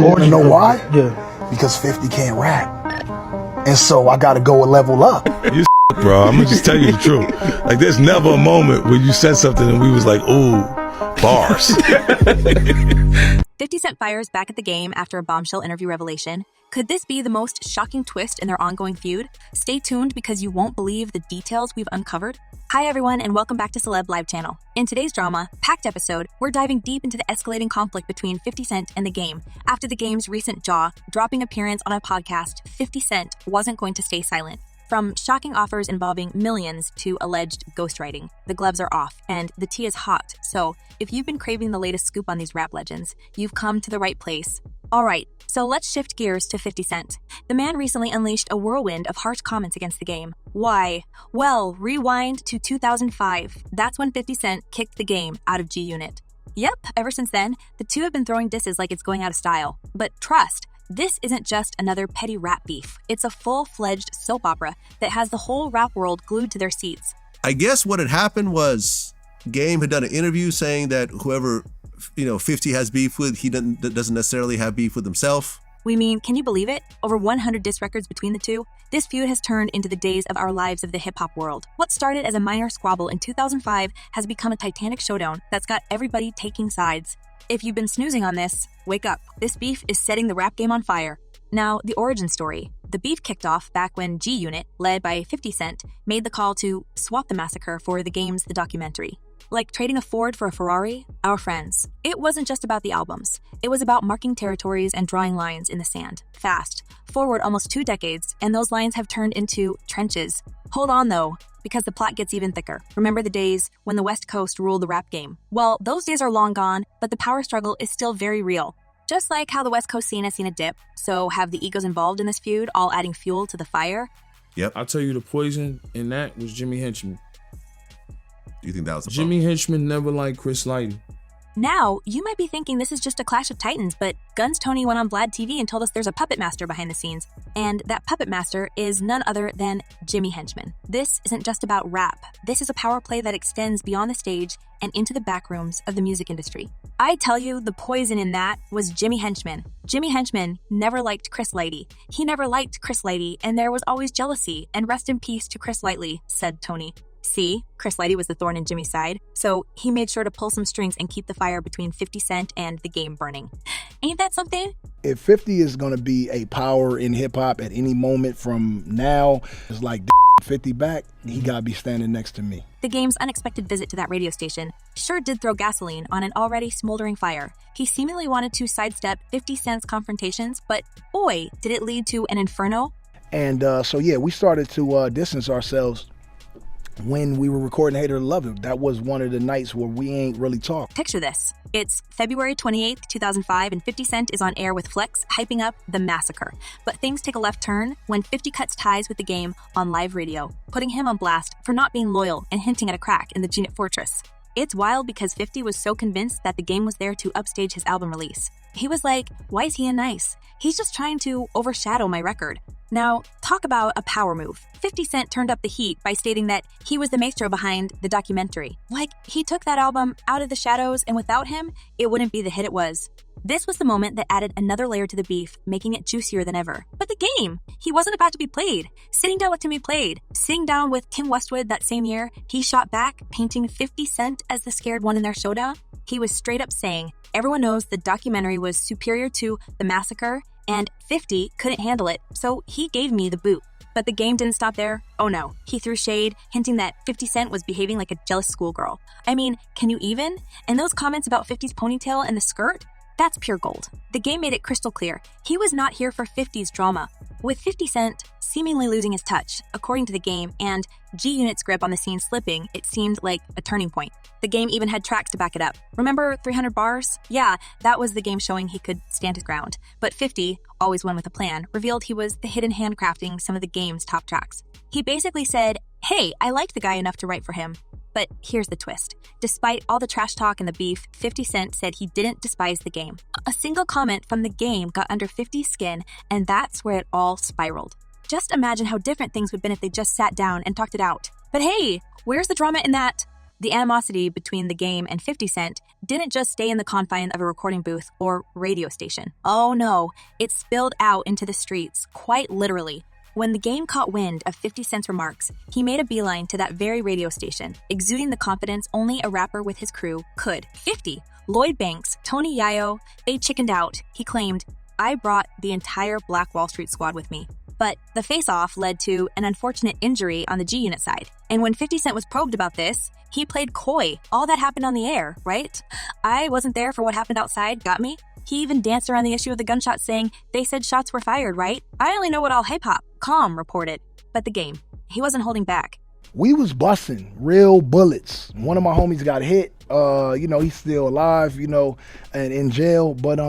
You want to know why? Yeah. Because 50 can't rap. And so I got to go a level up. You bro, I'm going to just tell you the truth. Like, there's never a moment where you said something and we was like, ooh, bars. 50 Cent fires back at the game after a bombshell interview revelation. Could this be the most shocking twist in their ongoing feud? Stay tuned because you won't believe the details we've uncovered. Hi everyone and welcome back to Celeb Live Channel. In today's drama, packed episode, we're diving deep into the escalating conflict between 50 Cent and the game. After the game's recent jaw-dropping appearance on a podcast, 50 Cent wasn't going to stay silent. From shocking offers involving millions to alleged ghostwriting, the gloves are off and the tea is hot. So if you've been craving the latest scoop on these rap legends, you've come to the right place. All right, so let's shift gears to 50 Cent. The man recently unleashed a whirlwind of harsh comments against the game. Why? Well, rewind to 2005. That's when 50 Cent kicked the game out of G Unit. Yep, ever since then, the two have been throwing disses like it's going out of style. But trust, this isn't just another petty rap beef. It's a full-fledged soap opera that has the whole rap world glued to their seats. I guess what had happened was Game had done an interview saying that whoever 50 has beef with, he doesn't necessarily have beef with himself. We mean, can you believe it? Over 100 diss records between the two? This feud has turned into the days of our lives of the hip-hop world. What started as a minor squabble in 2005 has become a titanic showdown that's got everybody taking sides. If you've been snoozing on this, wake up. This beef is setting the rap game on fire. Now, the origin story. The beef kicked off back when G Unit, led by 50 Cent, made the call to swap the massacre for the game's The Documentary. Like trading a Ford for a Ferrari, our friends. It wasn't just about the albums. It was about marking territories and drawing lines in the sand. Fast. Forward almost 2 decades, and those lines have turned into trenches. Hold on, though, because the plot gets even thicker. Remember the days when the West Coast ruled the rap game? Well, those days are long gone, but the power struggle is still very real. Just like how the West Coast scene has seen a dip, so have the egos involved in this feud all adding fuel to the fire? Yep. I'll tell you the poison in that was Jimmy Henchman. Do you think that was Jimmy Henchman never liked Chris Lighty. Now, you might be thinking this is just a clash of titans, but Guns Tony went on Vlad TV and told us there's a puppet master behind the scenes. And that puppet master is none other than Jimmy Henchman. This isn't just about rap. This is a power play that extends beyond the stage and into the back rooms of the music industry. I tell you, the poison in that was Jimmy Henchman. Jimmy Henchman never liked Chris Lighty. He never liked Chris Lighty, and there was always jealousy, and rest in peace to Chris Lighty, said Tony. See, Chris Lighty was the thorn in Jimmy's side, so he made sure to pull some strings and keep the fire between 50 Cent and the game burning. Ain't that something? If 50 is going to be a power in hip-hop at any moment from now, it's like 50 back, he got to be standing next to me. The game's unexpected visit to that radio station sure did throw gasoline on an already smoldering fire. He seemingly wanted to sidestep 50 Cent's confrontations, but boy, did it lead to an inferno. And we started to distance ourselves when we were recording Hater to Love It. That was one of the nights where we ain't really talked. Picture this. It's February 28th, 2005, and 50 Cent is on air with Flex, hyping up The Massacre. But things take a left turn when 50 cuts ties with the game on live radio, putting him on blast for not being loyal and hinting at a crack in the G-Unit fortress. It's wild because 50 was so convinced that the game was there to upstage his album release. He was like, why is he in nice? He's just trying to overshadow my record. Now, talk about a power move. 50 Cent turned up the heat by stating that he was the maestro behind The Documentary. Like, he took that album out of the shadows, and without him, it wouldn't be the hit it was. This was the moment that added another layer to the beef, making it juicier than ever. But the game! He wasn't about to be played. Sitting down with Timmy played. Sitting down with Tim Westwood that same year, he shot back, painting 50 Cent as the scared one in their showdown. He was straight up saying, everyone knows The Documentary was superior to The Massacre, and 50 couldn't handle it, so he gave me the boot. But the game didn't stop there. Oh no. He threw shade, hinting that 50 Cent was behaving like a jealous schoolgirl. I mean, can you even? And those comments about 50's ponytail and the skirt? That's pure gold. The game made it crystal clear. He was not here for 50's drama. With 50 Cent seemingly losing his touch, according to the game, and G-Unit's grip on the scene slipping, it seemed like a turning point. The game even had tracks to back it up. Remember 300 bars? Yeah, that was the game showing he could stand his ground. But 50, always one with a plan, revealed he was the hidden hand crafting some of the game's top tracks. He basically said, hey, I liked the guy enough to write for him. But here's the twist. Despite all the trash talk and the beef, 50 Cent said he didn't despise the game. A single comment from the game got under 50's skin, and that's where it all spiraled. Just imagine how different things would have been if they just sat down and talked it out. But hey, where's the drama in that The animosity between the game and 50 Cent didn't just stay in the confines of a recording booth or radio station. Oh no, it spilled out into the streets, quite literally. When the game caught wind of 50 Cent's remarks, he made a beeline to that very radio station, exuding the confidence only a rapper with his crew could. 50, Lloyd Banks, Tony Yayo, they chickened out. He claimed, "I brought the entire Black Wall Street squad with me." But the face-off led to an unfortunate injury on the G-Unit side. And when 50 Cent was probed about this, he played coy. All that happened on the air, right? "I wasn't there for what happened outside, got me?" He even danced around the issue of the gunshots saying, "They said shots were fired, right? I only know what all hip-hop." Calm reported. But the game, he wasn't holding back. We was busting real bullets. One of my homies got hit. He's still alive, and in jail. But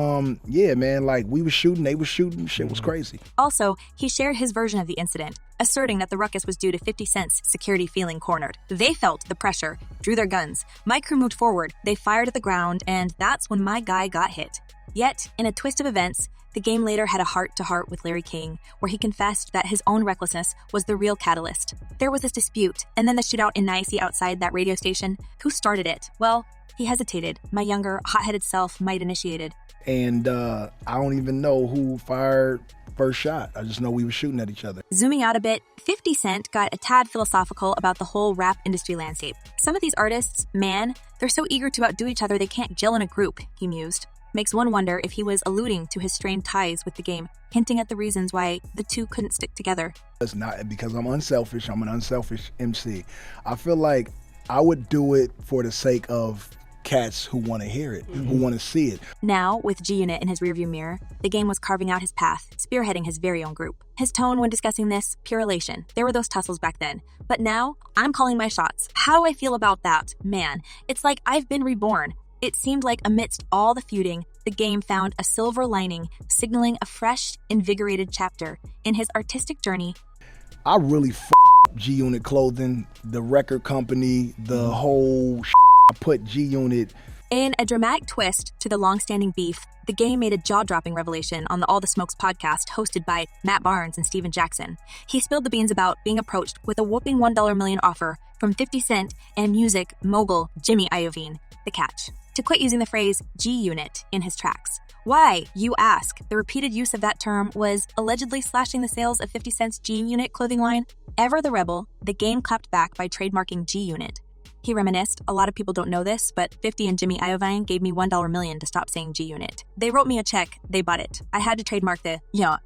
yeah, man, like we was shooting, they was shooting. Shit was crazy. Also, he shared his version of the incident, asserting that the ruckus was due to 50 Cent's security feeling cornered. They felt the pressure, drew their guns. My crew moved forward, they fired at the ground, and that's when my guy got hit. Yet, in a twist of events, the game later had a heart-to-heart with Larry King, where he confessed that his own recklessness was the real catalyst. There was this dispute, and then the shootout in Nicey outside that radio station. Who started it? Well, he hesitated. My younger, hot-headed self might initiate it. And I don't even know who fired first shot. I just know we were shooting at each other. Zooming out a bit, 50 Cent got a tad philosophical about the whole rap industry landscape. Some of these artists, man, they're so eager to outdo each other they can't gel in a group, he mused. Makes one wonder if he was alluding to his strained ties with the game, hinting at the reasons why the two couldn't stick together. It's not because I'm unselfish. I'm an unselfish MC. I feel like I would do it for the sake of cats who want to hear it, who want to see it. Now, with G-Unit in his rearview mirror, the game was carving out his path, spearheading his very own group. His tone when discussing this, pure elation. There were those tussles back then. But now, I'm calling my shots. How do I feel about that? Man, it's like I've been reborn. It seemed like amidst all the feuding, the game found a silver lining, signaling a fresh, invigorated chapter in his artistic journey. I really G-Unit clothing, the record company, the whole I put G-Unit. In a dramatic twist to the long-standing beef, the game made a jaw-dropping revelation on the All the Smokes podcast hosted by Matt Barnes and Steven Jackson. He spilled the beans about being approached with a whooping $1 million offer from 50 Cent and music mogul Jimmy Iovine. The catch: to quit using the phrase G-Unit in his tracks. Why, you ask? The repeated use of that term was allegedly slashing the sales of 50 Cent's G-Unit clothing line. Ever the rebel, the game clapped back by trademarking G-Unit. He reminisced, a lot of people don't know this, but 50 and Jimmy Iovine gave me $1 million to stop saying G-Unit. They wrote me a check, they bought it. I had to trademark the,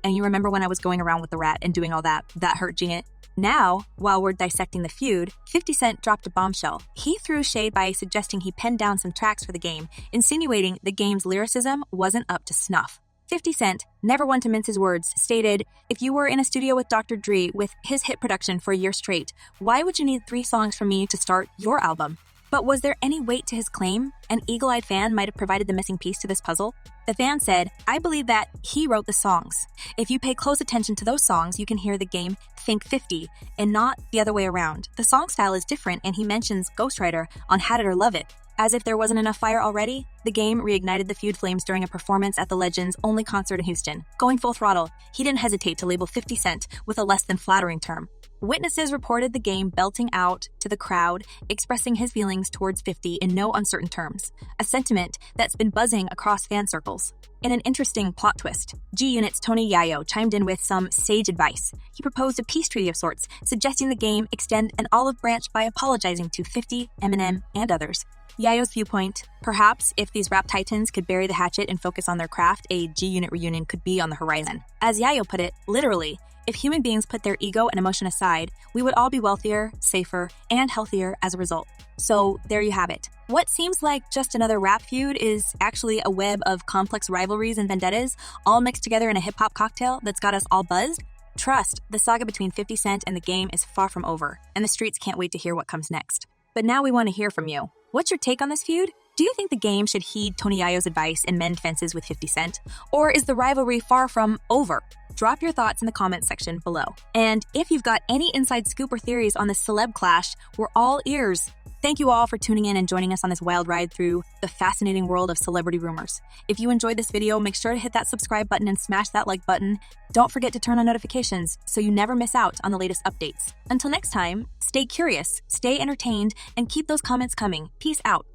and you remember when I was going around with the rat and doing all that hurt G-Unit? Now, while we're dissecting the feud, 50 Cent dropped a bombshell. He threw shade by suggesting he penned down some tracks for the game, insinuating the game's lyricism wasn't up to snuff. 50 Cent, never one to mince his words, stated, "If you were in a studio with Dr. Dre with his hit production for a year straight, why would you need 3 songs from me to start your album?" But was there any weight to his claim? An eagle-eyed fan might have provided the missing piece to this puzzle. The fan said, "I believe that he wrote the songs. If you pay close attention to those songs, you can hear the game think 50, and not the other way around. The song style is different, and he mentions Ghostwriter on Had It or Love It. As if there wasn't enough fire already, the game reignited the feud flames during a performance at the Legend's only concert in Houston. Going full throttle, he didn't hesitate to label 50 Cent with a less than flattering term. Witnesses reported the game belting out to the crowd, expressing his feelings towards 50 in no uncertain terms, a sentiment that's been buzzing across fan circles. In an interesting plot twist, G-Unit's Tony Yayo chimed in with some sage advice. He proposed a peace treaty of sorts, suggesting the game extend an olive branch by apologizing to 50, Eminem, and others. Yayo's viewpoint: perhaps if these rap titans could bury the hatchet and focus on their craft, a G-Unit reunion could be on the horizon. As Yayo put it, literally, if human beings put their ego and emotion aside, we would all be wealthier, safer, and healthier as a result. So there you have it. What seems like just another rap feud is actually a web of complex rivalries and vendettas, all mixed together in a hip-hop cocktail that's got us all buzzed. Trust, the saga between 50 Cent and the game is far from over, and the streets can't wait to hear what comes next. But now we want to hear from you. What's your take on this feud? Do you think the game should heed Tony Yayo's advice and mend fences with 50 Cent? Or is the rivalry far from over? Drop your thoughts in the comments section below. And if you've got any inside scoop or theories on the celeb clash, we're all ears. Thank you all for tuning in and joining us on this wild ride through the fascinating world of celebrity rumors. If you enjoyed this video, make sure to hit that subscribe button and smash that like button. Don't forget to turn on notifications so you never miss out on the latest updates. Until next time, stay curious, stay entertained, and keep those comments coming. Peace out.